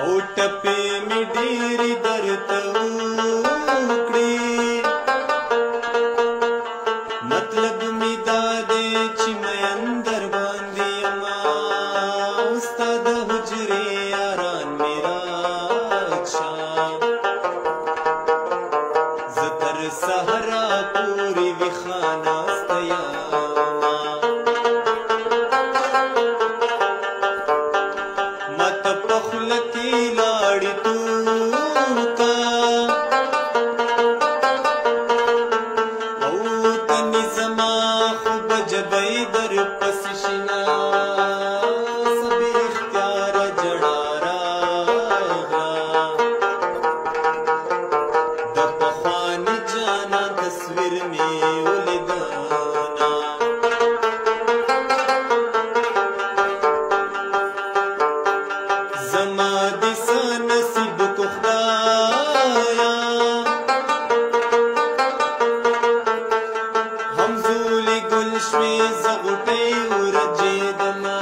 او ټپې مې ډېرې درته وکړې مطلب مې دا دی چې مین در باندې یما او ستا د حجرې یاران مې راکشه زه تر سهاره پورې ویښه ناسته یمه ماته په خوله کې لاړې توکه او تنې زما خو به جبۍ در پسې شنه څه بې اختیاره ژړا راغله د پخواني جانان تصویر مې ولیده زما دې څه نصیب کو خدایا همزولې ګل شوې زه غوټۍ ورجېدمه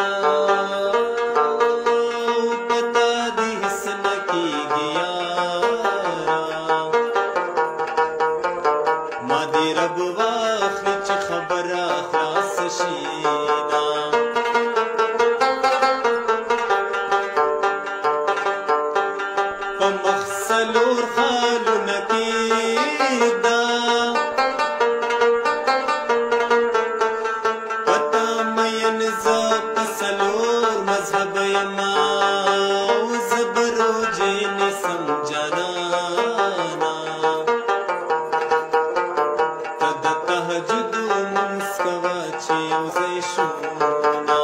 په تا دې هېڅ نه کېږي یاره ما دې رب واخلي چې خبره خلاصه شي نه په مخ څلور خالونه کېږده په تا مین زه په څلور مذهب یمه او زه به روژې نیسم جانانه ته د تهجدو لمونځ کوه چې یو ځای شو نه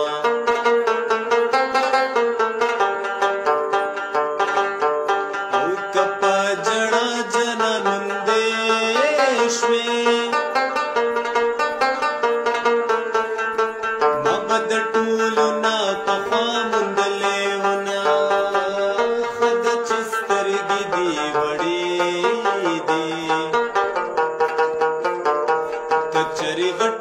او که په ژړا جنان موندې شوې ما به د ټولو نه پخوا موندلې ونه ښه ده چې سترګې دې وړې دي که چېرې غټ